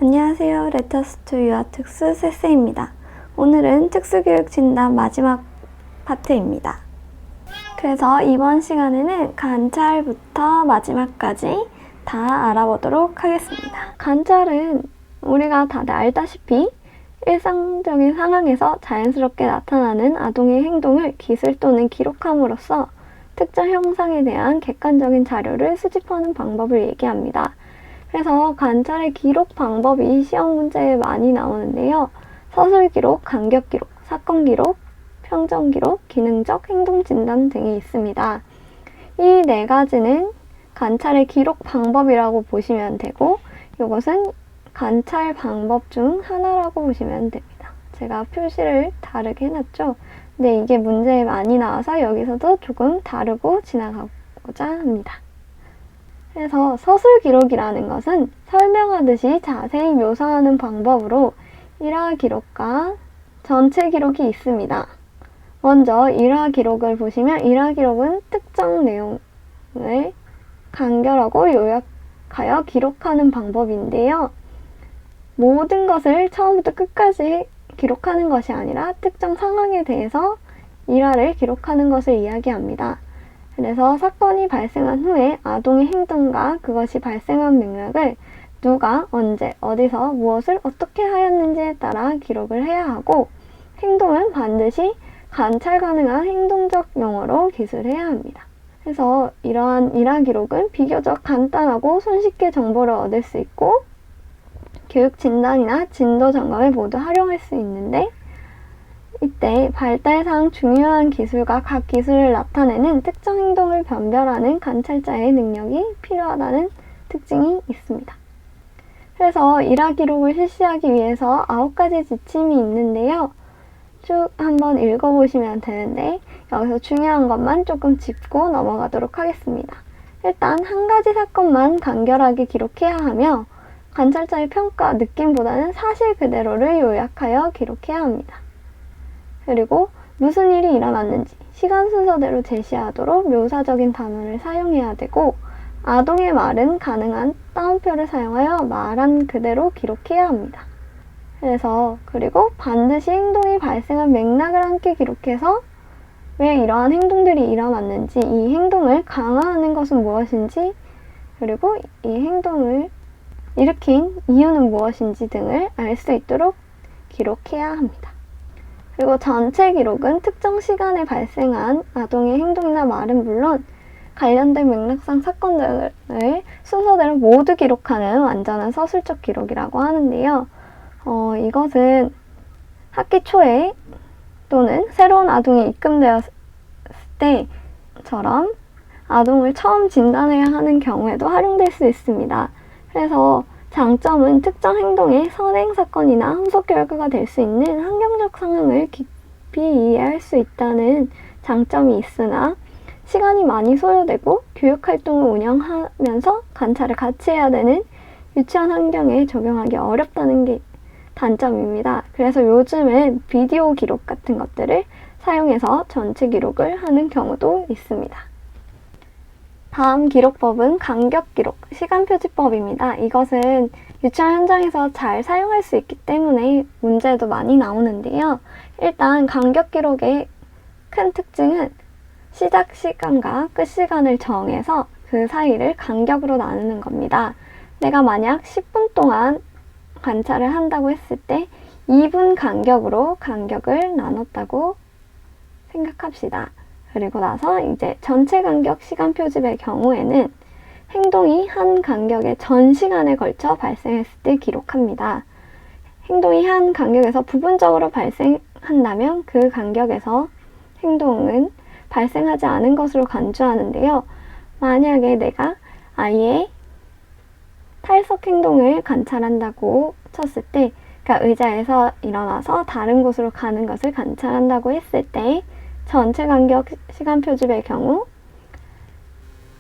안녕하세요. 레터스2 유아특수 쎄쎄입니다. 오늘은 특수교육 진단 마지막 파트입니다. 그래서 이번 시간에는 관찰부터 마지막까지 다 알아보도록 하겠습니다. 관찰은 우리가 다들 알다시피 일상적인 상황에서 자연스럽게 나타나는 아동의 행동을 기술 또는 기록함으로써 특정 형상에 대한 객관적인 자료를 수집하는 방법을 얘기합니다. 그래서 관찰의 기록 방법이 시험 문제에 많이 나오는데요. 서술 기록, 간격 기록, 사건 기록, 평정 기록, 기능적 행동 진단 등이 있습니다. 이 네 가지는 관찰의 기록 방법이라고 보시면 되고, 이것은 관찰 방법 중 하나라고 보시면 됩니다. 제가 표시를 다르게 해놨죠. 근데 이게 문제에 많이 나와서 여기서도 조금 다르고 지나가고자 합니다. 그래서 서술 기록이라는 것은 설명하듯이 자세히 묘사하는 방법으로 일화 기록과 전체 기록이 있습니다. 먼저 일화 기록을 보시면 일화 기록은 특정 내용을 간결하고 요약하여 기록하는 방법인데요. 모든 것을 처음부터 끝까지 기록하는 것이 아니라 특정 상황에 대해서 일화를 기록하는 것을 이야기합니다. 그래서 사건이 발생한 후에 아동의 행동과 그것이 발생한 맥락을 누가, 언제, 어디서, 무엇을 어떻게 하였는지에 따라 기록을 해야 하고, 행동은 반드시 관찰 가능한 행동적 용어로 기술해야 합니다. 그래서 이러한 일화 기록은 비교적 간단하고 손쉽게 정보를 얻을 수 있고, 교육 진단이나 진도 점검에 모두 활용할 수 있는데, 이때 발달상 중요한 기술과 각 기술을 나타내는 특정 행동을 변별하는 관찰자의 능력이 필요하다는 특징이 있습니다. 그래서 일화 기록을 실시하기 위해서 9가지 지침이 있는데요. 쭉 한번 읽어보시면 되는데 여기서 중요한 것만 조금 짚고 넘어가도록 하겠습니다. 일단 한 가지 사건만 간결하게 기록해야 하며 관찰자의 평가, 느낌보다는 사실 그대로를 요약하여 기록해야 합니다. 그리고 무슨 일이 일어났는지 시간 순서대로 제시하도록 묘사적인 단어를 사용해야 되고, 아동의 말은 가능한 따옴표를 사용하여 말한 그대로 기록해야 합니다. 그리고 반드시 행동이 발생한 맥락을 함께 기록해서 왜 이러한 행동들이 일어났는지, 이 행동을 강화하는 것은 무엇인지, 그리고 이 행동을 일으킨 이유는 무엇인지 등을 알 수 있도록 기록해야 합니다. 그리고 전체 기록은 특정 시간에 발생한 아동의 행동이나 말은 물론 관련된 맥락상 사건들을 순서대로 모두 기록하는 완전한 서술적 기록이라고 하는데요. 이것은 학기 초에 또는 새로운 아동이 입금되었을 때처럼 아동을 처음 진단해야 하는 경우에도 활용될 수 있습니다. 그래서 장점은 특정 행동의 선행 사건이나 후속 결과가 될 수 있는 환경적 상황을 깊이 이해할 수 있다는 장점이 있으나, 시간이 많이 소요되고 교육활동을 운영하면서 관찰을 같이 해야 되는 유치원 환경에 적용하기 어렵다는 게 단점입니다. 그래서 요즘은 비디오 기록 같은 것들을 사용해서 전체 기록을 하는 경우도 있습니다. 다음 기록법은 간격 기록, 시간표지법입니다. 이것은 유치원 현장에서 잘 사용할 수 있기 때문에 문제도 많이 나오는데요. 일단 간격 기록의 큰 특징은 시작 시간과 끝 시간을 정해서 그 사이를 간격으로 나누는 겁니다. 내가 만약 10분 동안 관찰을 한다고 했을 때 2분 간격으로 간격을 나눴다고 생각합시다. 그리고 나서 이제 전체 간격 시간 표집의 경우에는 행동이 한 간격의 전 시간에 걸쳐 발생했을 때 기록합니다. 행동이 한 간격에서 부분적으로 발생한다면 그 간격에서 행동은 발생하지 않은 것으로 간주하는데요. 만약에 내가 아이의 탈석 행동을 관찰한다고 쳤을 때, 그러니까 의자에서 일어나서 다른 곳으로 가는 것을 관찰한다고 했을 때 전체 간격 시간 표집의 경우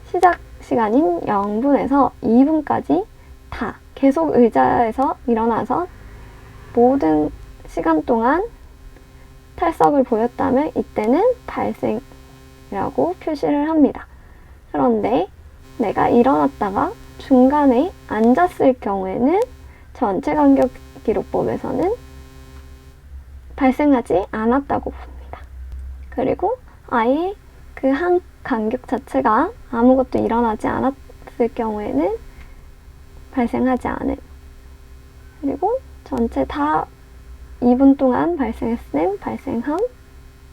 시작 시간인 0분에서 2분까지 다 계속 의자에서 일어나서 모든 시간 동안 탈석을 보였다면 이때는 발생이라고 표시를 합니다. 그런데 내가 일어났다가 중간에 앉았을 경우에는 전체 간격 기록법에서는 발생하지 않았다고 봅니다. 그리고 아예 그 한 간격 자체가 아무것도 일어나지 않았을 경우에는 발생하지 않음. 그리고 전체 다 2분 동안 발생했음, 발생함,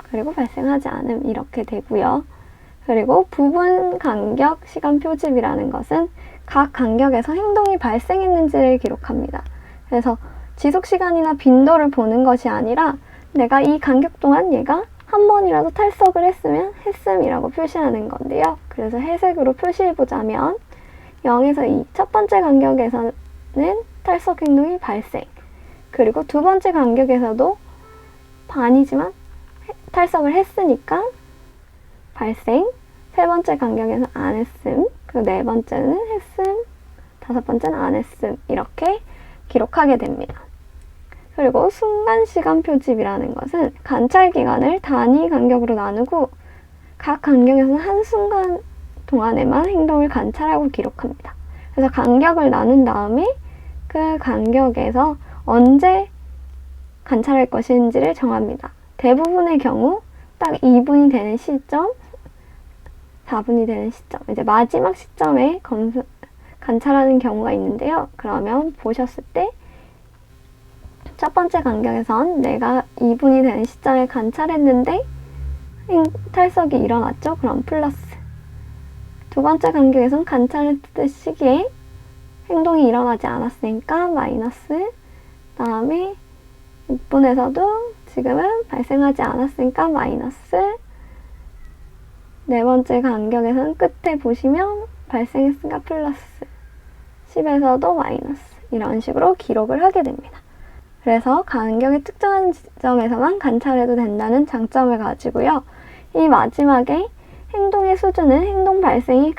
그리고 발생하지 않음 이렇게 되고요. 그리고 부분 간격 시간 표집이라는 것은 각 간격에서 행동이 발생했는지를 기록합니다. 그래서 지속 시간이나 빈도를 보는 것이 아니라 내가 이 간격 동안 얘가 한 번이라도 탈석을 했으면 했음이라고 표시하는 건데요. 그래서 회색으로 표시해보자면 0에서 2, 첫 번째 간격에서는 탈석 행동이 발생, 그리고 두 번째 간격에서도 반이지만 탈석을 했으니까 발생, 세 번째 간격에서 안 했음, 그리고 네 번째는 했음, 다섯 번째는 안 했음 이렇게 기록하게 됩니다. 그리고 순간시간 표집이라는 것은 관찰 기간을 단위 간격으로 나누고 각 간격에서는 한순간 동안에만 행동을 관찰하고 기록합니다. 그래서 간격을 나눈 다음에 그 간격에서 언제 관찰할 것인지를 정합니다. 대부분의 경우 딱 2분이 되는 시점, 4분이 되는 시점, 이제 마지막 시점에 관찰하는 경우가 있는데요. 그러면 보셨을 때 첫 번째 간격에선 내가 2분이 되는 시점에 관찰했는데 탈석이 일어났죠? 그럼 플러스. 두 번째 간격에선 관찰했을 시기에 행동이 일어나지 않았으니까 마이너스. 다음에 6분에서도 지금은 발생하지 않았으니까 마이너스. 네 번째 간격에서는 끝에 보시면 발생했으니까 플러스. 10에서도 마이너스. 이런 식으로 기록을 하게 됩니다. 그래서 간격의 특정한 지점에서만 관찰해도 된다는 장점을 가지고요. 이 마지막에 행동의 수준은 행동 발생이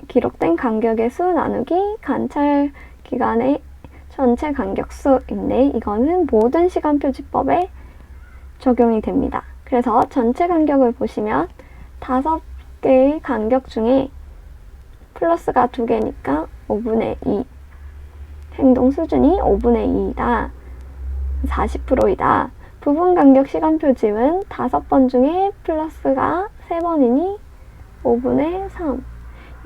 기록된 간격의 수 나누기 관찰 기간의 전체 간격수인데 이거는 모든 시간 표지법에 적용이 됩니다. 그래서 전체 간격을 보시면 5개의 간격 중에 플러스가 2개니까 5분의 2. 행동 수준이 5분의 2이다. 40%이다. 부분 간격 시간 표집은 5번 중에 플러스가 3번이니 5분의 3.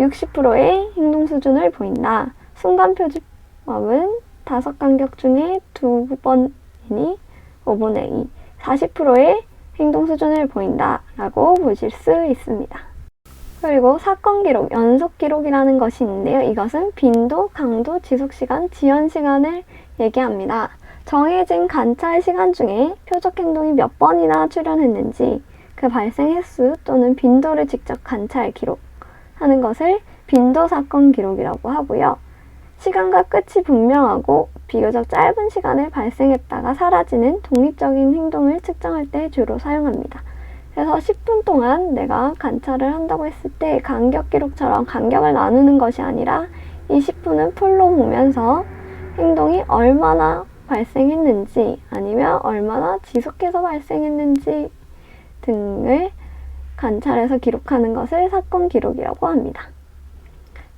60%의 행동 수준을 보인다. 순간 표집법은 5간격 중에 2번이니 5분의 2. 40%의 행동 수준을 보인다. 라고 보실 수 있습니다. 그리고 사건 기록, 연속 기록이라는 것이 있는데요. 이것은 빈도, 강도, 지속시간, 지연시간을 얘기합니다. 정해진 관찰 시간 중에 표적 행동이 몇 번이나 출현했는지 그 발생 횟수 또는 빈도를 직접 관찰 기록하는 것을 빈도 사건 기록이라고 하고요. 시간과 끝이 분명하고 비교적 짧은 시간에 발생했다가 사라지는 독립적인 행동을 측정할 때 주로 사용합니다. 그래서 10분 동안 내가 관찰을 한다고 했을 때 간격 기록처럼 간격을 나누는 것이 아니라 이 10분은 풀로 보면서 행동이 얼마나 발생했는지 아니면 얼마나 지속해서 발생했는지 등을 관찰해서 기록하는 것을 사건 기록이라고 합니다.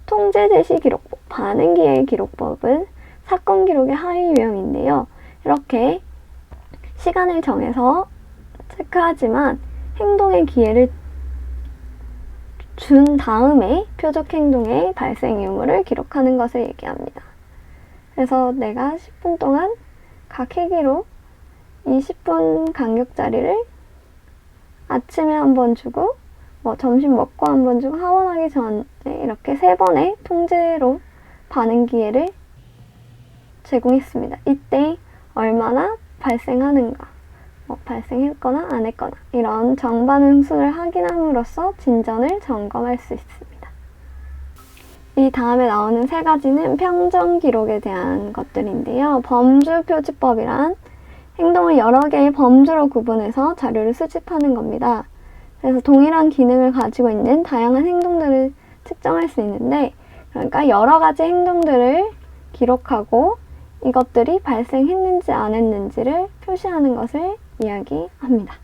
통제 제시 기록법, 반응 기회 기록법은 사건 기록의 하위 유형인데요. 이렇게 시간을 정해서 체크하지만 행동의 기회를 준 다음에 표적 행동의 발생 유무를 기록하는 것을 얘기합니다. 그래서 내가 10분 동안 각 회기로 20분 간격짜리를 아침에 한번 주고 점심 먹고 한번 주고 하원하기 전에 이렇게 3번의 통제로 반응 기회를 제공했습니다. 이때 얼마나 발생하는가, 발생했거나 안 했거나 이런 정반응 수를 확인함으로써 진전을 점검할 수 있습니다. 이 다음에 나오는 3가지는 평정 기록에 대한 것들인데요. 범주 표지법이란 행동을 여러 개의 범주로 구분해서 자료를 수집하는 겁니다. 그래서 동일한 기능을 가지고 있는 다양한 행동들을 측정할 수 있는데, 그러니까 여러 가지 행동들을 기록하고 이것들이 발생했는지 안 했는지를 표시하는 것을 이야기합니다.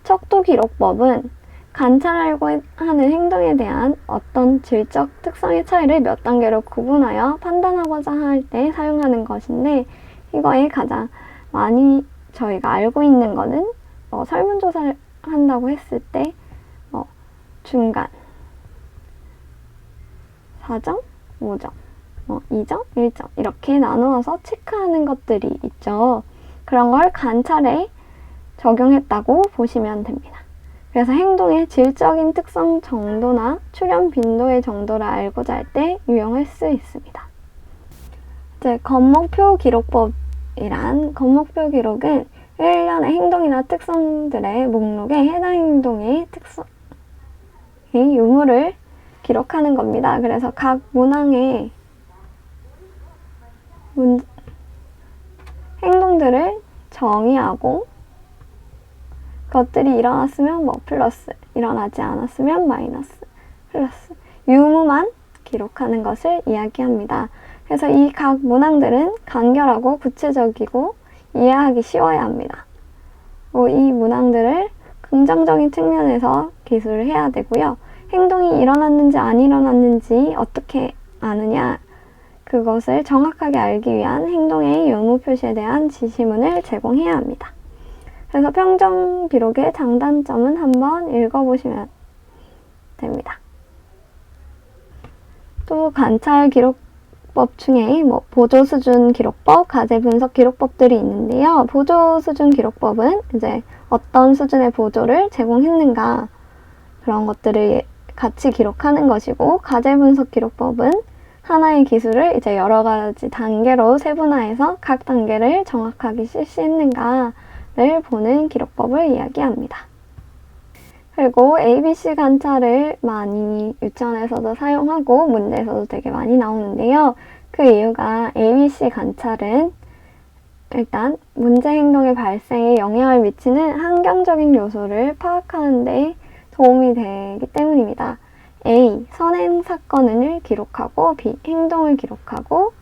척도 기록법은 관찰하려고 하는 행동에 대한 어떤 질적 특성의 차이를 몇 단계로 구분하여 판단하고자 할 때 사용하는 것인데, 이거에 가장 많이 저희가 알고 있는 거는 설문조사를 한다고 했을 때 중간, 4점, 5점, 2점, 1점 이렇게 나누어서 체크하는 것들이 있죠. 그런 걸 관찰에 적용했다고 보시면 됩니다. 그래서 행동의 질적인 특성 정도나 출현 빈도의 정도를 알고자 할 때 유용할 수 있습니다. 이제 건목표 기록법이란, 건목표 기록은 일련의 행동이나 특성들의 목록에 해당 행동의 특성의 유무를 기록하는 겁니다. 그래서 각 문항의 행동들을 정의하고, 그것들이 일어났으면 플러스, 일어나지 않았으면 마이너스, 플러스, 유무만 기록하는 것을 이야기합니다. 그래서 이 각 문항들은 간결하고 구체적이고 이해하기 쉬워야 합니다. 이 문항들을 긍정적인 측면에서 기술을 해야 되고요. 행동이 일어났는지 안 일어났는지 어떻게 아느냐, 그것을 정확하게 알기 위한 행동의 유무 표시에 대한 지시문을 제공해야 합니다. 그래서 평정 기록의 장단점은 한번 읽어보시면 됩니다. 또 관찰 기록법 중에 보조 수준 기록법, 과제 분석 기록법들이 있는데요. 보조 수준 기록법은 이제 어떤 수준의 보조를 제공했는가, 그런 것들을 같이 기록하는 것이고, 과제 분석 기록법은 하나의 기술을 이제 여러 가지 단계로 세분화해서 각 단계를 정확하게 실시했는가를 보는 기록법을 이야기합니다. 그리고 ABC 관찰을 많이 유치원에서도 사용하고 문제에서도 되게 많이 나오는데요. 그 이유가 ABC 관찰은 일단 문제 행동의 발생에 영향을 미치는 환경적인 요소를 파악하는 데 도움이 되기 때문입니다. A. 선행 사건을 기록하고, B. 행동을 기록하고,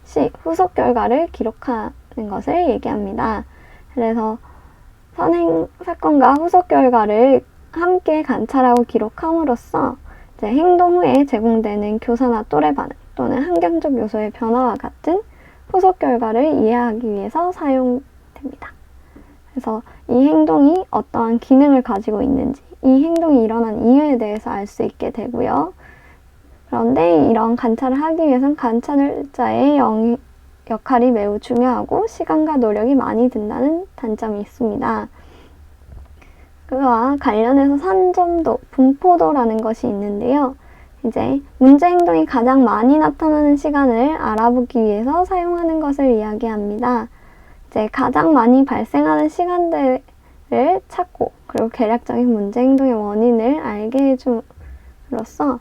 C. 후속 결과를 기록하는 것을 얘기합니다. 그래서 선행 사건과 후속 결과를 함께 관찰하고 기록함으로써 이제 행동 후에 제공되는 교사나 또래 반응 또는 환경적 요소의 변화와 같은 후속 결과를 이해하기 위해서 사용됩니다. 그래서 이 행동이 어떠한 기능을 가지고 있는지, 이 행동이 일어난 이유에 대해서 알 수 있게 되고요. 그런데 이런 관찰을 하기 위해선 관찰자의 역할이 매우 중요하고 시간과 노력이 많이 든다는 단점이 있습니다. 그와 관련해서 산점도, 분포도라는 것이 있는데요. 이제 문제 행동이 가장 많이 나타나는 시간을 알아보기 위해서 사용하는 것을 이야기합니다. 이제 가장 많이 발생하는 시간들을 찾고, 그리고 계략적인 문제 행동의 원인을 알게 해줌으로써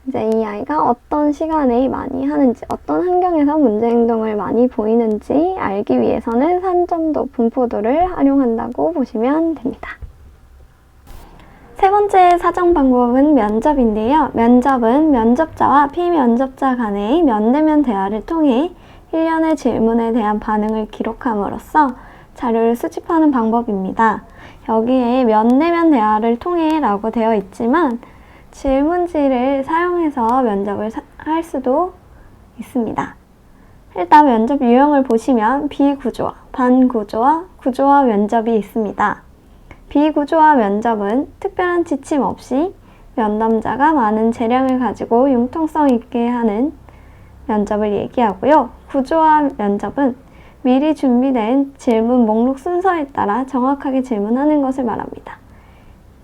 이제 이 아이가 어떤 시간에 많이 하는지, 어떤 환경에서 문제 행동을 많이 보이는지 알기 위해서는 산점도, 분포도를 활용한다고 보시면 됩니다. 세 번째 사정 방법은 면접인데요. 면접은 면접자와 피면접자 간의 면대면 대화를 통해 일련의 질문에 대한 반응을 기록함으로써 자료를 수집하는 방법입니다. 여기에 면대면 대화를 통해 라고 되어 있지만 질문지를 사용해서 면접을 할 수도 있습니다. 일단 면접 유형을 보시면 비구조화, 반구조화, 구조화 면접이 있습니다. 비구조화 면접은 특별한 지침 없이 면담자가 많은 재량을 가지고 융통성 있게 하는 면접을 얘기하고요. 구조화 면접은 미리 준비된 질문 목록 순서에 따라 정확하게 질문하는 것을 말합니다.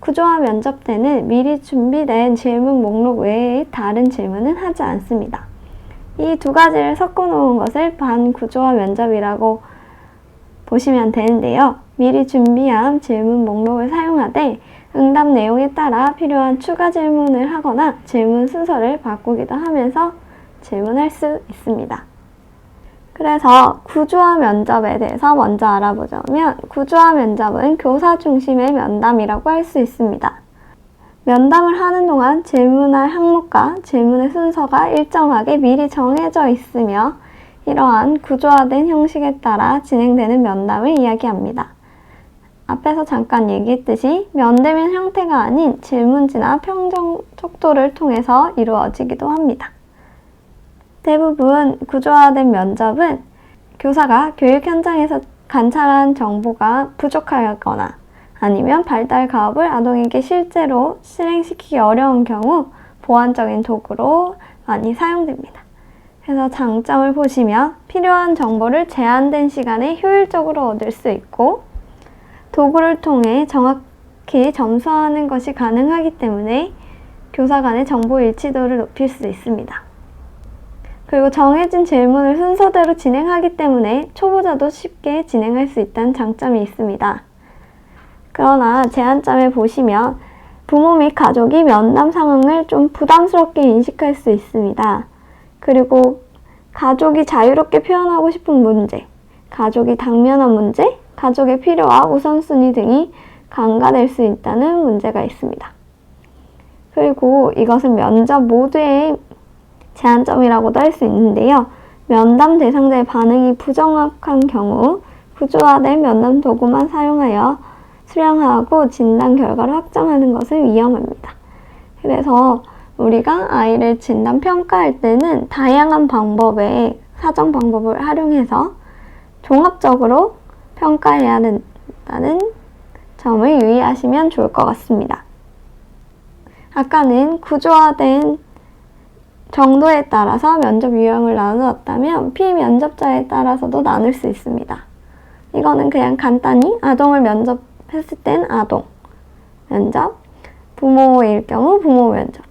구조화 면접 때는 미리 준비된 질문 목록 외에 다른 질문은 하지 않습니다. 이 두 가지를 섞어 놓은 것을 반구조화 면접이라고 보시면 되는데요. 미리 준비한 질문 목록을 사용하되 응답 내용에 따라 필요한 추가 질문을 하거나 질문 순서를 바꾸기도 하면서 질문할 수 있습니다. 그래서 구조화 면접에 대해서 먼저 알아보자면, 구조화 면접은 교사 중심의 면담이라고 할 수 있습니다. 면담을 하는 동안 질문할 항목과 질문의 순서가 일정하게 미리 정해져 있으며 이러한 구조화된 형식에 따라 진행되는 면담을 이야기합니다. 앞에서 잠깐 얘기했듯이 면대면 형태가 아닌 질문지나 평정 척도를 통해서 이루어지기도 합니다. 대부분 구조화된 면접은 교사가 교육 현장에서 관찰한 정보가 부족하거나 아니면 발달 가업을 아동에게 실제로 실행시키기 어려운 경우 보완적인 도구로 많이 사용됩니다. 그래서 장점을 보시면 필요한 정보를 제한된 시간에 효율적으로 얻을 수 있고 도구를 통해 정확히 점수하는 것이 가능하기 때문에 교사 간의 정보 일치도를 높일 수 있습니다. 그리고 정해진 질문을 순서대로 진행하기 때문에 초보자도 쉽게 진행할 수 있다는 장점이 있습니다. 그러나 제한점을 보시면 부모 및 가족이 면담 상황을 좀 부담스럽게 인식할 수 있습니다. 그리고 가족이 자유롭게 표현하고 싶은 문제, 가족이 당면한 문제, 가족의 필요와 우선순위 등이 간과될 수 있다는 문제가 있습니다. 그리고 이것은 면접 모두의 제한점이라고도 할 수 있는데요. 면담 대상자의 반응이 부정확한 경우 구조화된 면담 도구만 사용하여 수량하고 진단 결과를 확정하는 것은 위험합니다. 그래서 우리가 아이를 진단 평가할 때는 다양한 방법의 사정 방법을 활용해서 종합적으로 평가해야 된다는 점을 유의하시면 좋을 것 같습니다. 아까는 구조화된 정도에 따라서 면접 유형을 나누었다면 피면접자에 따라서도 나눌 수 있습니다. 이거는 그냥 간단히 아동을 면접했을 땐 아동 면접, 부모일 경우 부모 면접,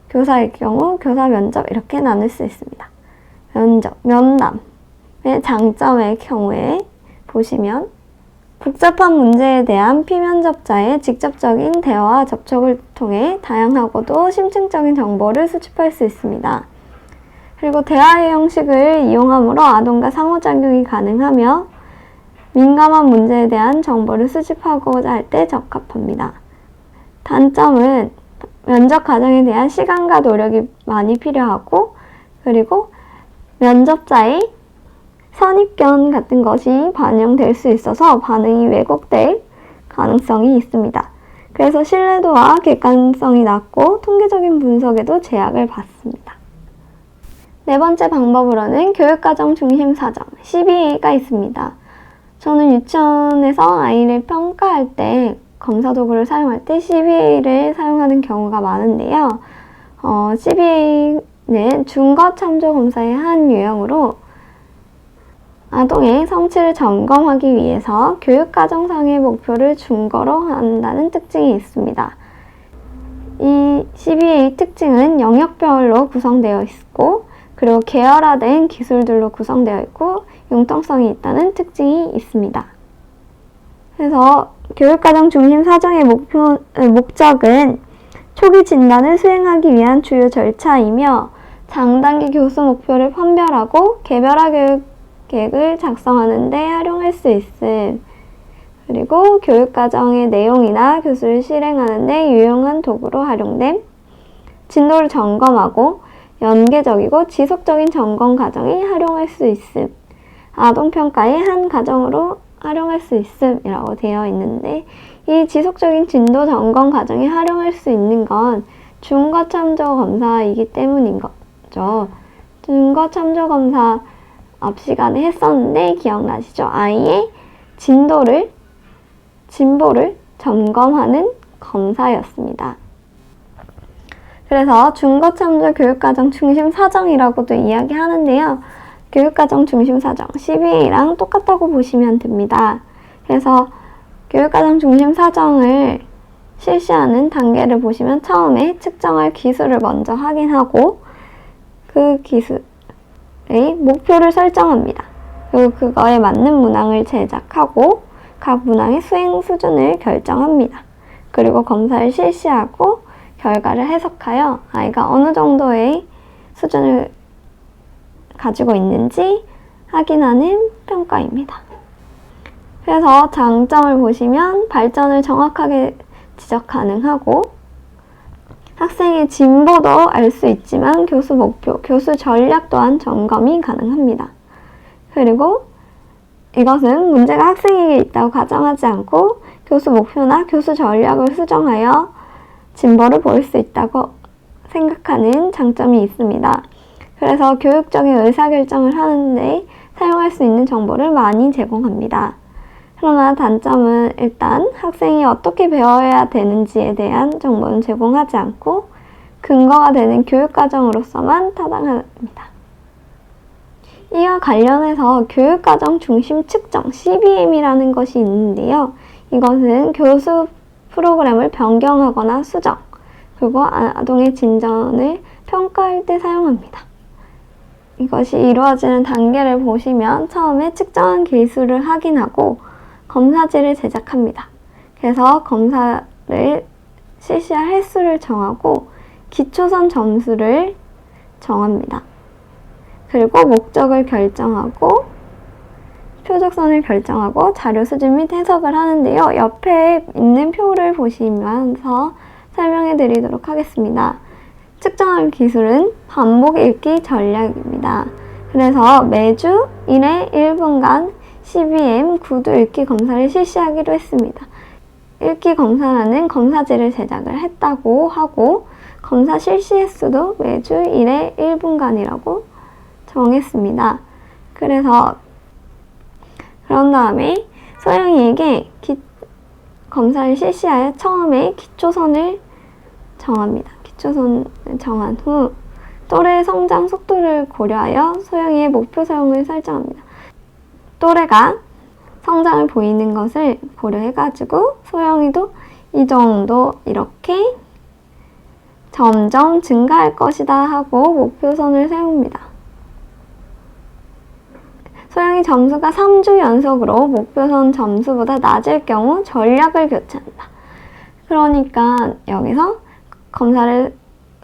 교사일 경우 교사 면접 이렇게 나눌 수 있습니다. 면담의 장점의 경우에 보시면 복잡한 문제에 대한 피면접자의 직접적인 대화와 접촉을 통해 다양하고도 심층적인 정보를 수집할 수 있습니다. 그리고 대화의 형식을 이용함으로 아동과 상호작용이 가능하며 민감한 문제에 대한 정보를 수집하고자 할 때 적합합니다. 단점은 면접 과정에 대한 시간과 노력이 많이 필요하고 그리고 면접자의 선입견 같은 것이 반영될 수 있어서 반응이 왜곡될 가능성이 있습니다. 그래서 신뢰도와 객관성이 낮고 통계적인 분석에도 제약을 받습니다. 네 번째 방법으로는 교육과정 중심 사정, CBA가 있습니다. 저는 유치원에서 아이를 평가할 때 검사 도구를 사용할 때 CBA를 사용하는 경우가 많은데요. CBA는 준거 참조 검사의 한 유형으로 아동의 성취를 점검하기 위해서 교육과정상의 목표를 준거로 한다는 특징이 있습니다. 이 CBA 특징은 영역별로 구성되어 있고 그리고 계열화된 기술들로 구성되어 있고 융통성이 있다는 특징이 있습니다. 그래서 교육과정 중심 사정의 목적은 초기 진단을 수행하기 위한 주요 절차이며 장단기 교수 목표를 판별하고 개별화 교육 계획을 작성하는 데 활용할 수 있음. 그리고 교육과정의 내용이나 교수를 실행하는 데 유용한 도구로 활용됨. 진도를 점검하고 연계적이고 지속적인 점검 과정에 활용할 수 있음. 아동평가의 한 과정으로 활용할 수 있음이라고 되어 있는데 이 지속적인 진도 점검 과정에 활용할 수 있는 건 준거 참조 검사이기 때문인 거죠. 준거 참조 검사 앞 시간에 했었는데 기억나시죠? 아이의 진보를 점검하는 검사였습니다. 그래서 준거참조 교육과정 중심 사정이라고도 이야기하는데요. 교육과정 중심 사정, CBA랑 똑같다고 보시면 됩니다. 그래서 교육과정 중심 사정을 실시하는 단계를 보시면 처음에 측정할 기술을 먼저 확인하고 그 기술의 목표를 설정합니다. 그리고 그거에 맞는 문항을 제작하고 각 문항의 수행 수준을 결정합니다. 그리고 검사를 실시하고 결과를 해석하여 아이가 어느 정도의 수준을 가지고 있는지 확인하는 평가입니다. 그래서 장점을 보시면 발전을 정확하게 지적 가능하고 학생의 진보도 알 수 있지만 교수 목표, 교수 전략 또한 점검이 가능합니다. 그리고 이것은 문제가 학생에게 있다고 가정하지 않고 교수 목표나 교수 전략을 수정하여 진보를 보일 수 있다고 생각하는 장점이 있습니다. 그래서 교육적인 의사결정을 하는데 사용할 수 있는 정보를 많이 제공합니다. 그러나 단점은 일단 학생이 어떻게 배워야 되는지에 대한 정보는 제공하지 않고 근거가 되는 교육과정으로서만 타당합니다. 이와 관련해서 교육과정 중심 측정 CBM이라는 것이 있는데요. 이것은 교수 프로그램을 변경하거나 수정, 그리고 아동의 진전을 평가할 때 사용합니다. 이것이 이루어지는 단계를 보시면 처음에 측정한 기술을 확인하고 검사지를 제작합니다. 그래서 검사를 실시할 횟수를 정하고 기초선 점수를 정합니다. 그리고 목적을 결정하고 표적선을 결정하고 자료 수집 및 해석을 하는데요. 옆에 있는 표를 보시면서 설명해 드리도록 하겠습니다. 측정할 기술은 반복 읽기 전략입니다. 그래서 매주 1회 1분간 CBM 구두 읽기 검사를 실시하기로 했습니다. 읽기 검사라는 검사지를 제작을 했다고 하고 검사 실시 횟수도 매주 1회 1분간이라고 정했습니다. 그래서 그런 다음에 소영이에게 검사를 실시하여 처음에 기초선을 정합니다. 기초선을 정한 후 또래의 성장 속도를 고려하여 소영이의 목표 사용을 설정합니다. 또래가 성장을 보이는 것을 고려해가지고 소영이도 이 정도 이렇게 점점 증가할 것이다 하고 목표선을 세웁니다. 소영이 점수가 3주 연속으로 목표선 점수보다 낮을 경우 전략을 교체한다. 그러니까 여기서 검사를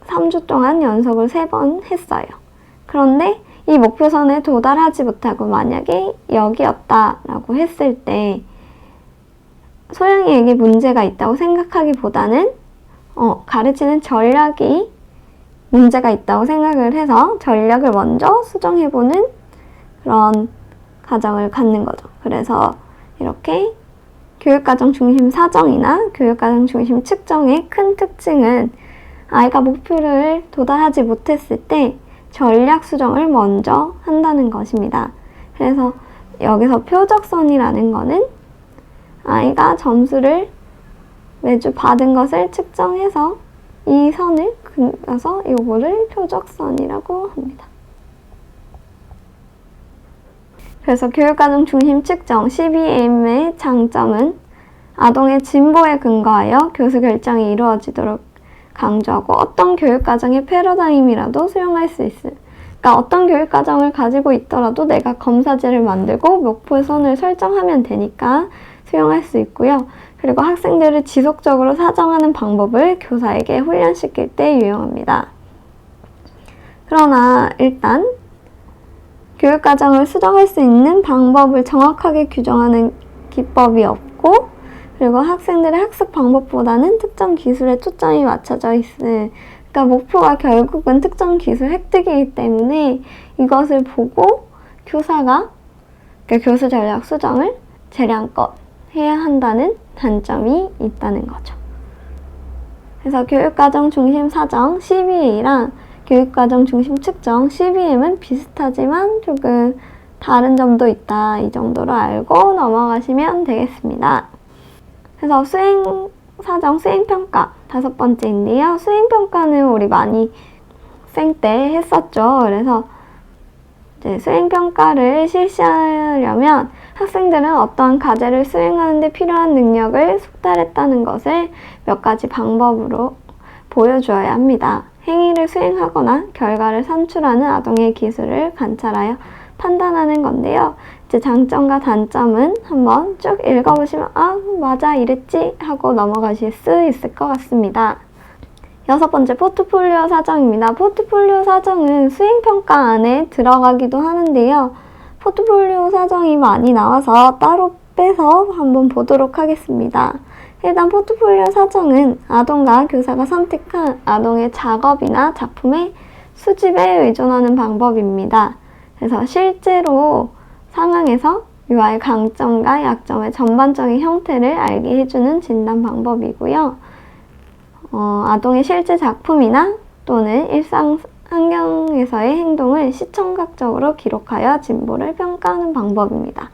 3주 동안 연속을 3번 했어요. 그런데 이 목표선에 도달하지 못하고 만약에 여기였다라고 했을 때 소영이에게 문제가 있다고 생각하기보다는 가르치는 전략이 문제가 있다고 생각을 해서 전략을 먼저 수정해보는 그런 과정을 갖는 거죠. 그래서 이렇게 교육과정 중심 사정이나 교육과정 중심 측정의 큰 특징은 아이가 목표를 도달하지 못했을 때 전략 수정을 먼저 한다는 것입니다. 그래서 여기서 표적선이라는 거는 아이가 점수를 매주 받은 것을 측정해서 이 선을 그어서 이거를 표적선이라고 합니다. 그래서 교육과정 중심 측정 CBM의 장점은 아동의 진보에 근거하여 교수 결정이 이루어지도록 강조하고 어떤 교육과정의 패러다임이라도 수용할 수 있을. 그러니까 어떤 교육과정을 가지고 있더라도 내가 검사지를 만들고 목표선을 설정하면 되니까 수용할 수 있고요. 그리고 학생들을 지속적으로 사정하는 방법을 교사에게 훈련시킬 때 유용합니다. 그러나 일단 교육과정을 수정할 수 있는 방법을 정확하게 규정하는 기법이 없고 그리고 학생들의 학습 방법보다는 특정 기술에 초점이 맞춰져 있을 그러니까 목표가 결국은 특정 기술 획득이기 때문에 이것을 보고 교사가 그러니까 교수 전략 수정을 재량껏 해야 한다는 단점이 있다는 거죠. 그래서 교육과정 중심 사정 CBA랑 교육과정 중심 측정 CBM은 비슷하지만 조금 다른 점도 있다. 이 정도로 알고 넘어가시면 되겠습니다. 그래서 수행사정 수행평가 5번째인데요. 수행평가는 우리 많이 생 때 했었죠. 그래서 이제 수행평가를 실시하려면 학생들은 어떠한 과제를 수행하는 데 필요한 능력을 숙달했다는 것을 몇 가지 방법으로 보여주어야 합니다. 행위를 수행하거나 결과를 산출하는 아동의 기술을 관찰하여 판단하는 건데요. 이제 장점과 단점은 한번 쭉 읽어보시면 맞아 이랬지 하고 넘어가실 수 있을 것 같습니다. 6번째 포트폴리오 사정입니다. 포트폴리오 사정은 수행평가 안에 들어가기도 하는데요. 포트폴리오 사정이 많이 나와서 따로 빼서 한번 보도록 하겠습니다. 일단 포트폴리오 사정은 아동과 교사가 선택한 아동의 작업이나 작품의 수집에 의존하는 방법입니다. 그래서 실제로 상황에서 유아의 강점과 약점의 전반적인 형태를 알게 해주는 진단 방법이고요. 아동의 실제 작품이나 또는 일상 환경에서의 행동을 시청각적으로 기록하여 진보를 평가하는 방법입니다.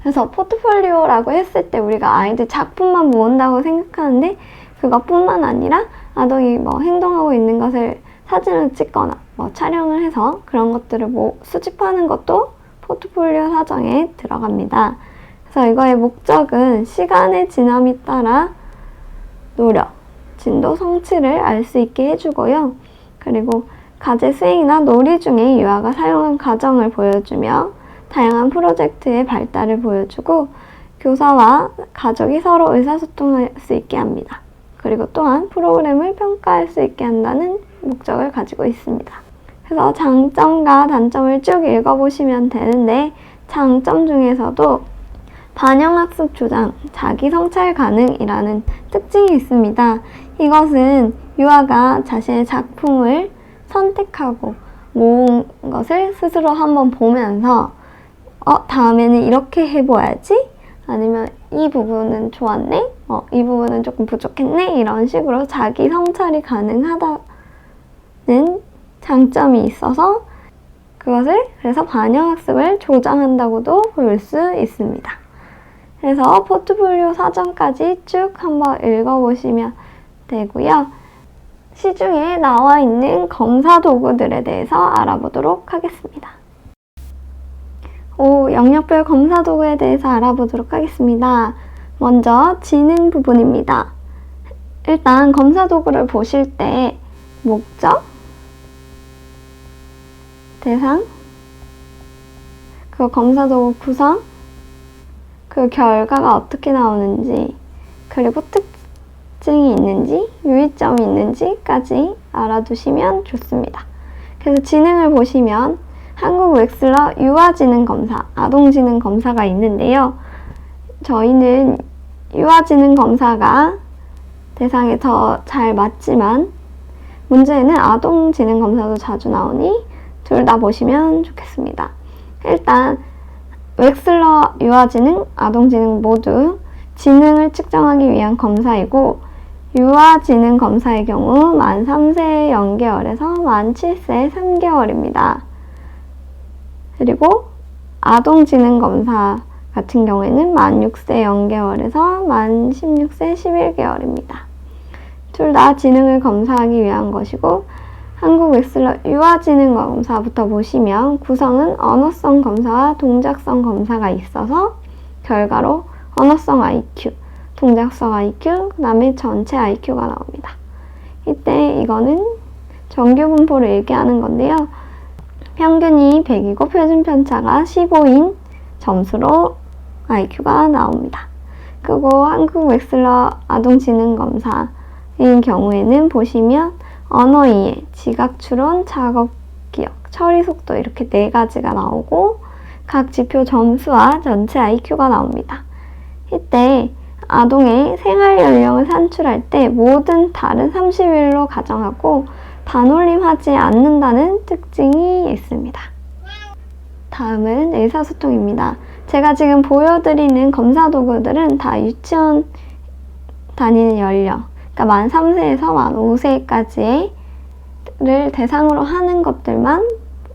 그래서 포트폴리오라고 했을 때 우리가 아이들 작품만 모은다고 생각하는데 그것뿐만 아니라 아동이 행동하고 있는 것을 사진을 찍거나 촬영을 해서 그런 것들을 수집하는 것도 포트폴리오 사정에 들어갑니다. 그래서 이거의 목적은 시간의 지남에 따라 노력, 진도, 성취를 알 수 있게 해주고요. 그리고 과제 수행이나 놀이 중에 유아가 사용한 과정을 보여주며 다양한 프로젝트의 발달을 보여주고 교사와 가족이 서로 의사소통할 수 있게 합니다. 그리고 또한 프로그램을 평가할 수 있게 한다는 목적을 가지고 있습니다. 그래서 장점과 단점을 쭉 읽어보시면 되는데 장점 중에서도 반영학습 조장, 자기 성찰 가능이라는 특징이 있습니다. 이것은 유아가 자신의 작품을 선택하고 모은 것을 스스로 한번 보면서 다음에는 이렇게 해봐야지? 아니면 이 부분은 좋았네? 이 부분은 조금 부족했네? 이런 식으로 자기 성찰이 가능하다는 장점이 있어서 그래서 반영학습을 조장한다고도 볼 수 있습니다. 그래서 포트폴리오 사전까지 쭉 한번 읽어보시면 되고요. 시중에 나와 있는 검사 도구들에 대해서 알아보도록 하겠습니다. 영역별 검사 도구에 대해서 알아보도록 하겠습니다. 먼저 지능 부분입니다. 일단 검사 도구를 보실 때 목적, 대상, 그 검사 도구 구성, 그 결과가 어떻게 나오는지, 그리고 특징이 있는지, 유의점이 있는지까지 알아두시면 좋습니다. 그래서 지능을 보시면 한국 웩슬러 유아지능검사, 아동지능검사가 있는데요. 저희는 유아지능검사가 대상에 더 잘 맞지만 문제는 아동지능검사도 자주 나오니 둘 다 보시면 좋겠습니다. 일단 웩슬러 유아지능, 아동지능 모두 지능을 측정하기 위한 검사이고 유아지능 검사의 경우 만 3세 0개월에서 만 7세 3개월입니다. 그리고 아동지능 검사 같은 경우에는 만 6세 0개월에서 만 16세 11개월입니다. 둘 다 지능을 검사하기 위한 것이고 한국 웩슬러 유아지능 검사부터 보시면 구성은 언어성 검사와 동작성 검사가 있어서 결과로 언어성 IQ, 동작성 IQ, 그 다음에 전체 IQ가 나옵니다. 이때 이거는 정규 분포를 얘기하는 건데요. 평균이 100이고 표준 편차가 15인 점수로 IQ가 나옵니다. 그리고 한국 웩슬러 아동지능검사인 경우에는 보시면 언어 이해, 지각 추론, 작업 기억, 처리 속도 이렇게 4가지가 나오고 각 지표 점수와 전체 IQ가 나옵니다. 이때 아동의 생활 연령을 산출할 때 모든 달은 30일로 가정하고 반올림하지 않는다는 특징이 있습니다. 다음은 의사소통입니다. 제가 지금 보여드리는 검사 도구들은 다 유치원 다니는 연령, 그러니까 만 3세에서 만 5세까지를 대상으로 하는 것들만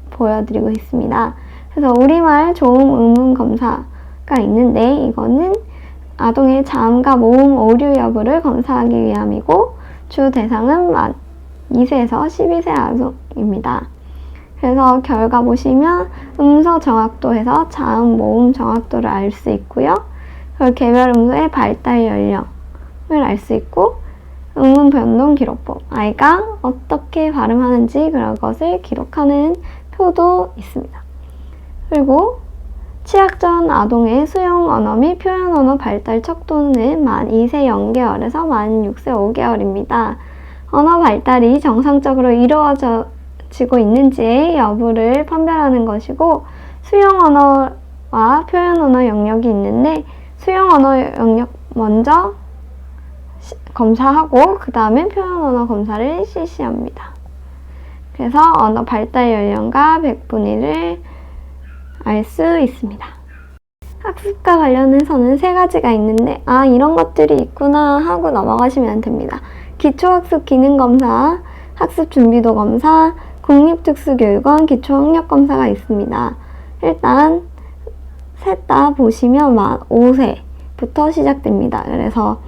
보여드리고 있습니다. 그래서 우리말 조음 의문 검사가 있는데 이거는 아동의 자음과 모음 오류 여부를 검사하기 위함이고 주 대상은 만 2세에서 12세 아동입니다. 그래서 결과 보시면 음소 정확도에서 자음, 모음 정확도를 알 수 있고요. 그리고 개별 음소의 발달 연령을 알 수 있고 음운 변동 기록법, 아이가 어떻게 발음하는지 그런 것을 기록하는 표도 있습니다. 그리고 취약 전 아동의 수용 언어 및 표현 언어 발달 척도는 만 2세 0개월에서 만 6세 5개월입니다. 언어 발달이 정상적으로 이루어지고 있는지의 여부를 판별하는 것이고 수용 언어와 표현 언어 영역이 있는데 수용 언어 영역 먼저 검사하고 그 다음에 표현 언어 검사를 실시합니다. 그래서 언어 발달 연령과 100분위를 알 수 있습니다. 학습과 관련해서는 세 가지가 있는데 이런 것들이 있구나 하고 넘어가시면 됩니다. 기초학습 기능검사, 학습준비도 검사, 국립특수교육원 기초학력검사가 있습니다. 일단 셋 다 보시면 만 5세부터 시작됩니다. 그래서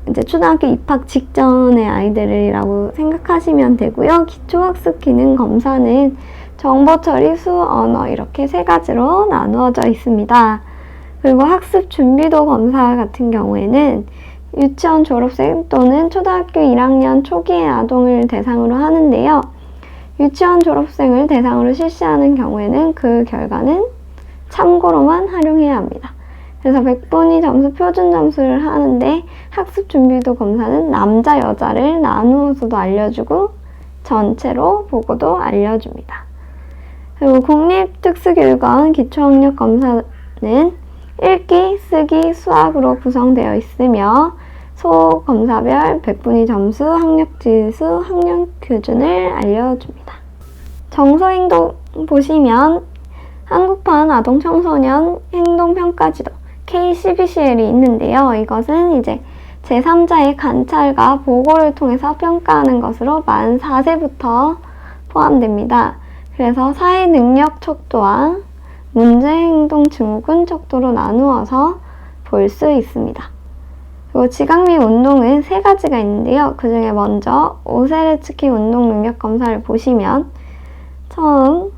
이제 초등학교 입학 직전의 아이들이라고 생각하시면 되고요. 기초학습 기능검사는 정보 처리, 수, 언어 이렇게 세 가지로 나누어져 있습니다. 그리고 학습 준비도 검사 같은 경우에는 유치원 졸업생 또는 초등학교 1학년 초기의 아동을 대상으로 하는데요. 유치원 졸업생을 대상으로 실시하는 경우에는 그 결과는 참고로만 활용해야 합니다. 그래서 100분위 점수 표준 점수를 하는데 학습 준비도 검사는 남자, 여자를 나누어서도 알려주고 전체로 보고도 알려줍니다. 그리고 국립특수교육원 기초학력검사는 읽기, 쓰기, 수학으로 구성되어 있으며 소검사별 100분위 점수, 학력지수, 학력기준을 알려줍니다. 정서행동 보시면 한국판 아동청소년 행동평가지도 K-12CL이 있는데요. 이것은 이제 제3자의 관찰과 보고를 통해서 평가하는 것으로 만 4세부터 포함됩니다. 그래서 사회 능력 척도와 문제 행동 증후군 척도로 나누어서 볼 수 있습니다. 그리고 지각 및 운동은 세 가지가 있는데요. 그 중에 먼저 오세르츠키 운동 능력 검사를 보시면 처음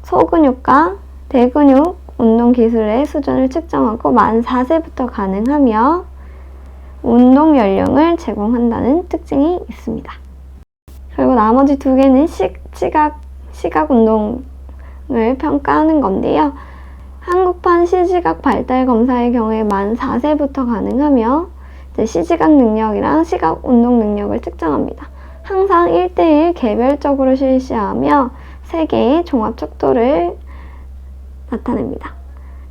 소근육과 대근육 운동 기술의 수준을 측정하고 만 4세부터 가능하며 운동 연령을 제공한다는 특징이 있습니다. 그리고 나머지 두 개는 시각 운동을 평가하는 건데요. 한국판 시지각 발달 검사의 경우에 만 4세부터 가능하며 시지각 능력이랑 시각 운동 능력을 측정합니다. 항상 1대1 개별적으로 실시하며 3개의 종합 척도를 나타냅니다.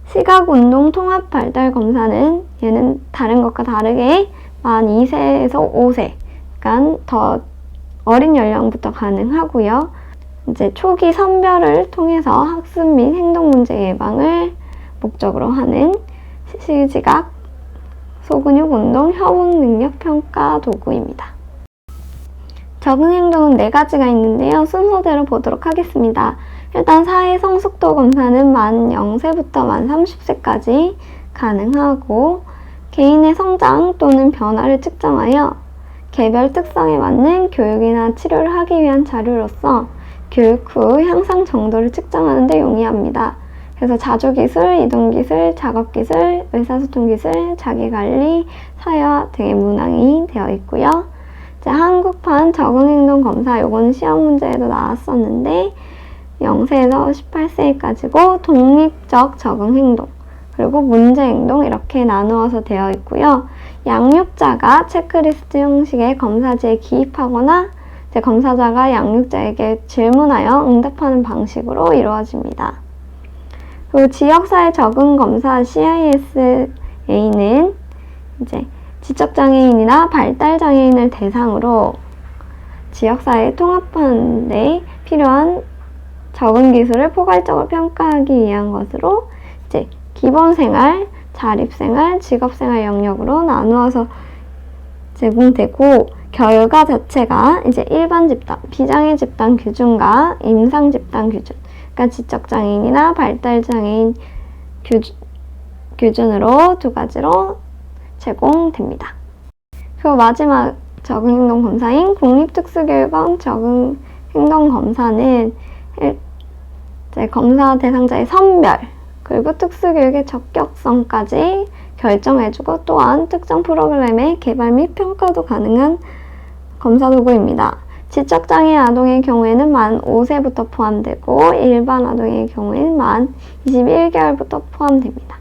시각 운동 통합 발달 검사는 얘는 다른 것과 다르게 만 2세에서 5세, 그러니까 더 어린 연령부터 가능하고요. 이제 초기 선별을 통해서 학습 및 행동 문제 예방을 목적으로 하는 시지각 소근육 운동 협응 능력 평가 도구입니다. 적응 행동은 4가지가 있는데요. 순서대로 보도록 하겠습니다. 일단 사회 성숙도 검사는 만 0세부터 만 30세까지 가능하고 개인의 성장 또는 변화를 측정하여 개별 특성에 맞는 교육이나 치료를 하기 위한 자료로서 교육 후 향상 정도를 측정하는 데 용이합니다. 그래서 자조기술, 이동기술, 작업기술, 의사소통기술, 자기관리, 사회화 등의 문항이 되어 있고요. 이제 한국판 적응행동검사, 요건 시험 문제에도 나왔었는데 0세에서 18세까지고 독립적 적응행동, 그리고 문제행동 이렇게 나누어서 되어 있고요. 양육자가 체크리스트 형식의 검사지에 기입하거나 검사자가 양육자에게 질문하여 응답하는 방식으로 이루어집니다. 그리고 지역사회 적응검사 CISA는 이제 지적장애인이나 발달장애인을 대상으로 지역사회에 통합하는 데 필요한 적응기술을 포괄적으로 평가하기 위한 것으로 이제 기본생활, 자립생활, 직업생활 영역으로 나누어서 제공되고 결과 자체가 이제 일반 집단, 비장애 집단 기준과 임상 집단 기준, 그러니까 지적장애인이나 발달장애인 기준으로 2가지로 제공됩니다. 그리고 마지막 적응행동검사인 국립특수교육원 적응행동검사는 이제 검사 대상자의 선별, 그리고 특수교육의 적격성까지 결정해주고 또한 특정 프로그램의 개발 및 평가도 가능한 검사 도구입니다. 지적장애 아동의 경우에는 만 5세부터 포함되고 일반 아동의 경우에는 만 21개월부터 포함됩니다.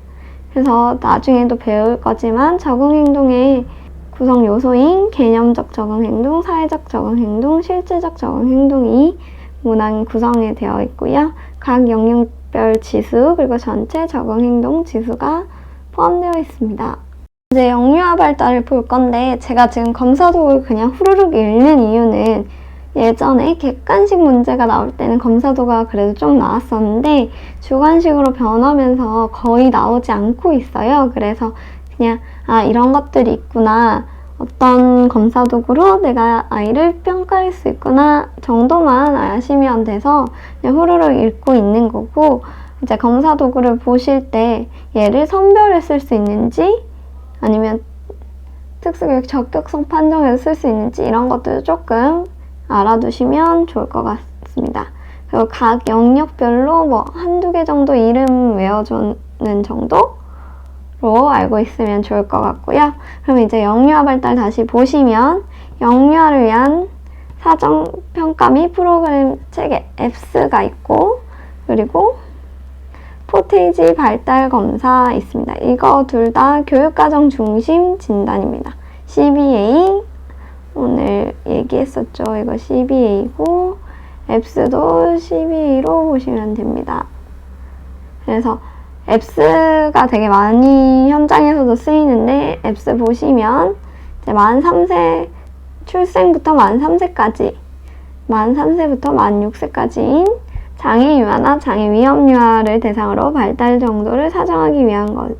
그래서 나중에도 배울 거지만 적응행동의 구성 요소인 개념적 적응행동, 사회적 적응행동, 실질적 적응행동이 문항 구성이 되어 있고요. 각 영역별 지수 그리고 전체 적응행동 지수가 포함되어 있습니다. 이제 영유아 발달을 볼 건데 제가 지금 검사 도구를 그냥 후루룩 읽는 이유는 예전에 객관식 문제가 나올 때는 검사도가 그래도 좀 나왔었는데 주관식으로 변하면서 거의 나오지 않고 있어요. 그래서 그냥 이런 것들이 있구나, 어떤 검사 도구로 내가 아이를 평가할 수 있구나 정도만 아시면 돼서 그냥 후루룩 읽고 있는 거고, 이제 검사 도구를 보실 때 얘를 선별해 쓸 수 있는지 아니면 특수교육 적격성 판정에서 쓸 수 있는지 이런 것들을 조금 알아두시면 좋을 것 같습니다. 그리고 각 영역별로 뭐 한두 개 정도 이름 외워주는 정도로 알고 있으면 좋을 것 같고요. 그럼 이제 영유아 발달 다시 보시면 영유아를 위한 사정평가 및 프로그램 체계 앱스가 있고, 그리고 포테이지 발달 검사 있습니다. 이거 둘 다 교육과정 중심 진단입니다. CBA 오늘 얘기했었죠. 이거 CBA고 앱스도 CBA로 보시면 됩니다. 그래서 앱스가 되게 많이 현장에서도 쓰이는데, 앱스 보시면 이제 만 3세 출생부터 만 3세까지, 만 3세부터 만 6세까지인 장애 유아나 장애 위험 유아를 대상으로 발달 정도를 사정하기 위한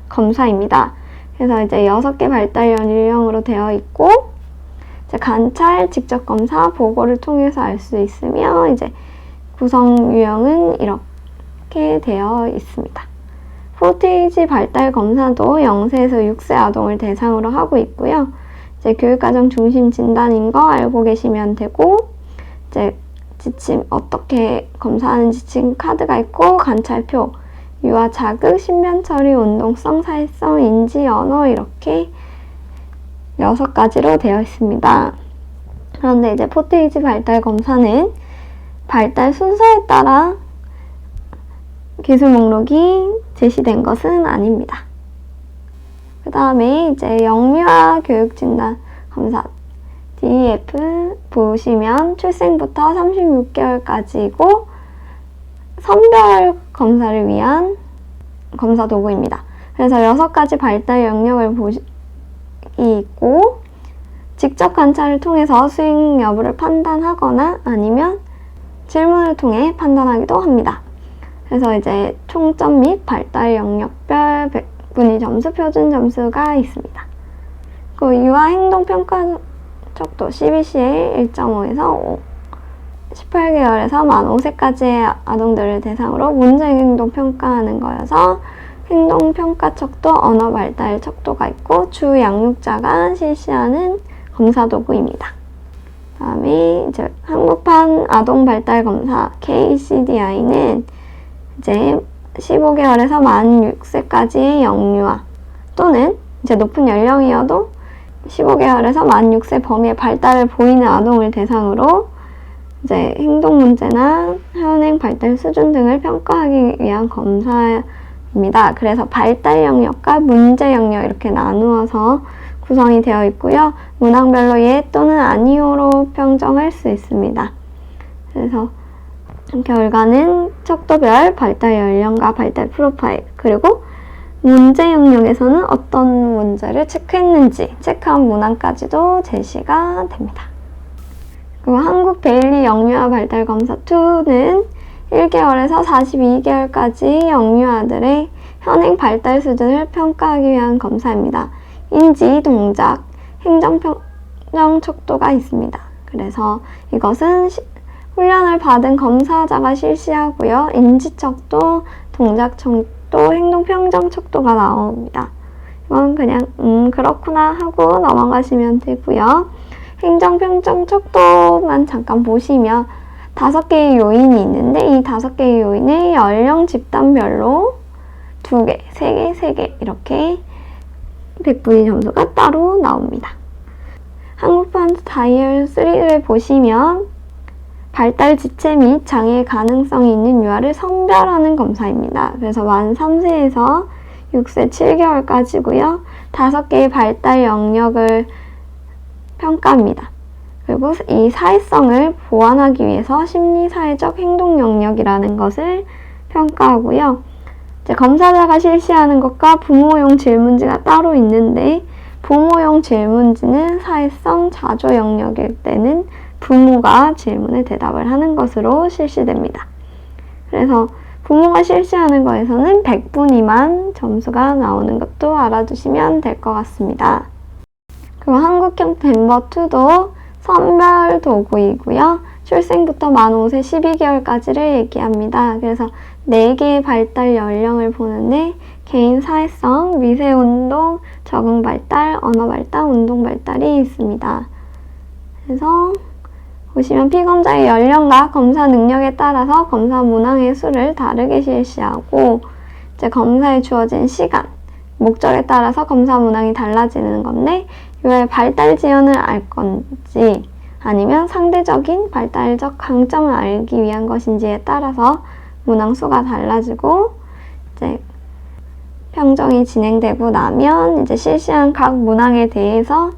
검사입니다. 그래서 이제 6개 발달 연령으로 되어 있고, 이제 관찰, 직접 검사, 보고를 통해서 알 수 있으며, 이제 구성 유형은 이렇게 되어 있습니다. 포테이지 발달 검사도 0세에서 6세 아동을 대상으로 하고 있고요. 이제 교육과정 중심 진단인 거 알고 계시면 되고, 이제 지침, 어떻게 검사하는 지침 카드가 있고, 관찰표, 유아 자극, 신변 처리, 운동성, 사회성, 인지, 언어 이렇게 6가지로 되어 있습니다. 그런데 이제 포테이지 발달 검사는 발달 순서에 따라 기술 목록이 제시된 것은 아닙니다. 그 다음에 이제 영유아 교육 진단 검사 DEF 보시면 출생부터 36개월까지고 선별 검사를 위한 검사 도구입니다. 그래서 6가지 발달 영역을 있고, 직접 관찰을 통해서 수행 여부를 판단하거나 아니면 질문을 통해 판단하기도 합니다. 그래서 이제 총점 및 발달 영역별 분위 점수, 표준 점수가 있습니다. 그 유아 행동 평가 척도 CBCA 1.5에서 5, 18개월에서 만 5세까지의 아동들을 대상으로 문제 행동 평가하는 거여서 행동 평가 척도, 언어 발달 척도가 있고 주 양육자가 실시하는 검사 도구입니다. 다음에 이제 한국판 아동 발달 검사 KCDI는 이제 15개월에서 만 6세까지의 영유아 또는 이제 높은 연령이어도 15개월에서 만 6세 범위의 발달을 보이는 아동을 대상으로 이제 행동 문제나 현행 발달 수준 등을 평가하기 위한 검사입니다. 그래서 발달 영역과 문제 영역 이렇게 나누어서 구성이 되어 있고요. 문항별로 예 또는 아니오로 평정할 수 있습니다. 그래서 결과는 척도별 발달 연령과 발달 프로파일, 그리고 문제 영역에서는 어떤 문제를 체크했는지 체크한 문항까지도 제시가 됩니다. 그리고 한국 데일리 영유아 발달 검사 2는 1개월에서 42개월까지 영유아들의 현행 발달 수준을 평가하기 위한 검사입니다. 인지, 동작, 행정 평정 척도가 있습니다. 그래서 이것은 훈련을 받은 검사자가 실시하고요. 인지 척도, 동작 척도, 행동 평정 척도가 나옵니다. 이건 그냥 그렇구나 하고 넘어가시면 되고요. 행정 평정 척도만 잠깐 보시면 5개의 요인이 있는데 이 5개의 요인을 연령 집단별로 2개, 3개, 3개 이렇게 백분위 점수가 따로 나옵니다. 한국판 다이얼 3를 보시면 발달 지체 및 장애 가능성이 있는 유아를 선별하는 검사입니다. 그래서 만 3세에서 6세 7개월까지고요. 5개의 발달 영역을 평가합니다. 그리고 이 사회성을 보완하기 위해서 심리사회적 행동 영역이라는 것을 평가하고요. 이제 검사자가 실시하는 것과 부모용 질문지가 따로 있는데 부모용 질문지는 사회성 자조 영역일 때는 부모가 질문에 대답을 하는 것으로 실시됩니다. 그래서 부모가 실시하는 거에서는 100분 미만 점수가 나오는 것도 알아두시면 될 것 같습니다. 그리고 한국형 덴버2도 선별 도구이고요. 출생부터 만 5세 12개월까지를 얘기합니다. 그래서 4개의 발달 연령을 보는데 개인 사회성, 미세 운동, 적응 발달, 언어 발달, 운동 발달이 있습니다. 그래서 보시면 피검자의 연령과 검사 능력에 따라서 검사 문항의 수를 다르게 실시하고 이제 검사에 주어진 시간, 목적에 따라서 검사 문항이 달라지는 건데 이거의 발달 지연을 알 건지 아니면 상대적인 발달적 강점을 알기 위한 것인지에 따라서 문항 수가 달라지고 이제 평정이 진행되고 나면 이제 실시한 각 문항에 대해서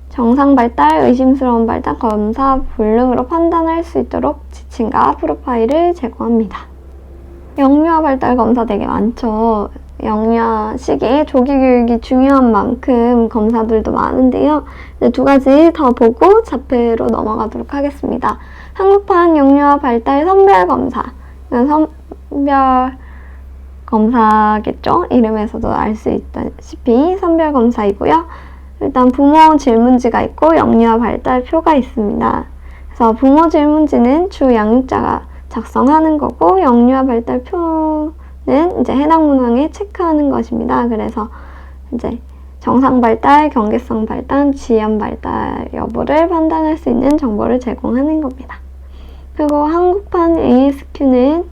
정상 발달, 의심스러운 발달, 검사 불능으로 판단할 수 있도록 지침과 프로파일을 제공합니다. 영유아 발달 검사 되게 많죠. 영유아 시기에 조기 교육이 중요한 만큼 검사들도 많은데요. 이제 2가지 더 보고 자폐로 넘어가도록 하겠습니다. 한국판 영유아 발달 선별 검사. 이건 선별 검사겠죠? 이름에서도 알 수 있다시피 선별 검사이고요. 일단 부모 질문지가 있고 영유아 발달표가 있습니다. 그래서 부모 질문지는 주 양육자가 작성하는 거고 영유아 발달표는 이제 해당 문항에 체크하는 것입니다. 그래서 이제 정상 발달, 경계성 발달, 지연 발달 여부를 판단할 수 있는 정보를 제공하는 겁니다. 그리고 한국판 ASQ는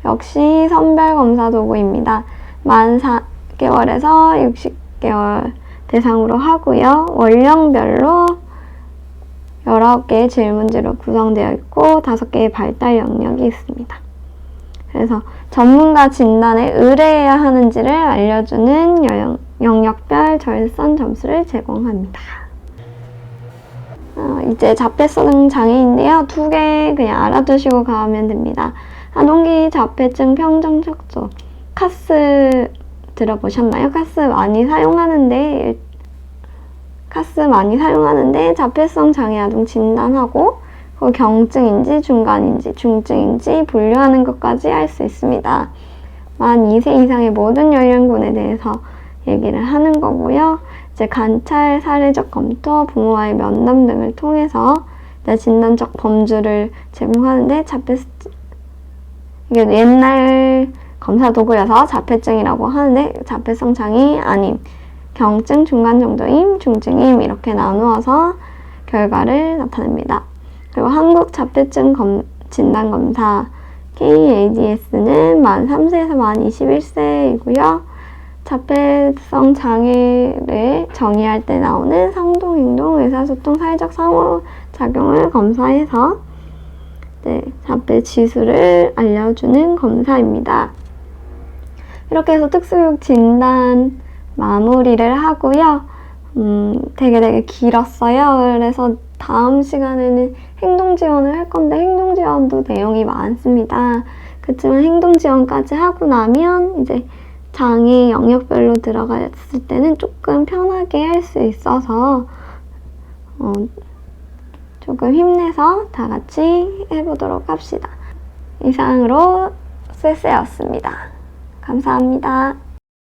역시 선별 검사 도구입니다. 만 4개월에서 60개월 대상으로 하고요. 원령별로 19개의 질문지로 구성되어 있고 5개의 발달 영역이 있습니다. 그래서 전문가 진단에 의뢰해야 하는지를 알려주는 영역별 절선 점수를 제공합니다. 이제 자폐성 장애인데요. 2개 그냥 알아두시고 가면 됩니다. 아동기 자폐증 평정 척소 카스 들어보셨나요? 카스 많이 사용하는데 자폐성 장애 아동 진단하고 경증인지 중간인지 중증인지 분류하는 것까지 할 수 있습니다. 만 2세 이상의 모든 연령군에 대해서 얘기를 하는 거고요. 이제 관찰, 사례적 검토, 부모와의 면담 등을 통해서 진단적 범주를 제공하는데 이게 옛날 검사 도구여서 자폐증이라고 하는데 자폐성 장애 아님, 경증, 중간 정도임, 중증임 이렇게 나누어서 결과를 나타냅니다. 그리고 한국 자폐증 진단검사 KADS는 만 3세에서 만 21세이고요. 자폐성 장애를 정의할 때 나오는 상동, 행동, 의사소통, 사회적 상호작용을 검사해서 자폐 지수를 알려주는 검사입니다. 이렇게 해서 특수교육 진단 마무리를 하고요. 되게 길었어요. 그래서 다음 시간에는 행동지원을 할 건데 행동지원도 내용이 많습니다. 그렇지만 행동지원까지 하고 나면 이제 장애 영역별로 들어갔을 때는 조금 편하게 할 수 있어서 조금 힘내서 다 같이 해보도록 합시다. 이상으로 쎄쎄였습니다. 감사합니다.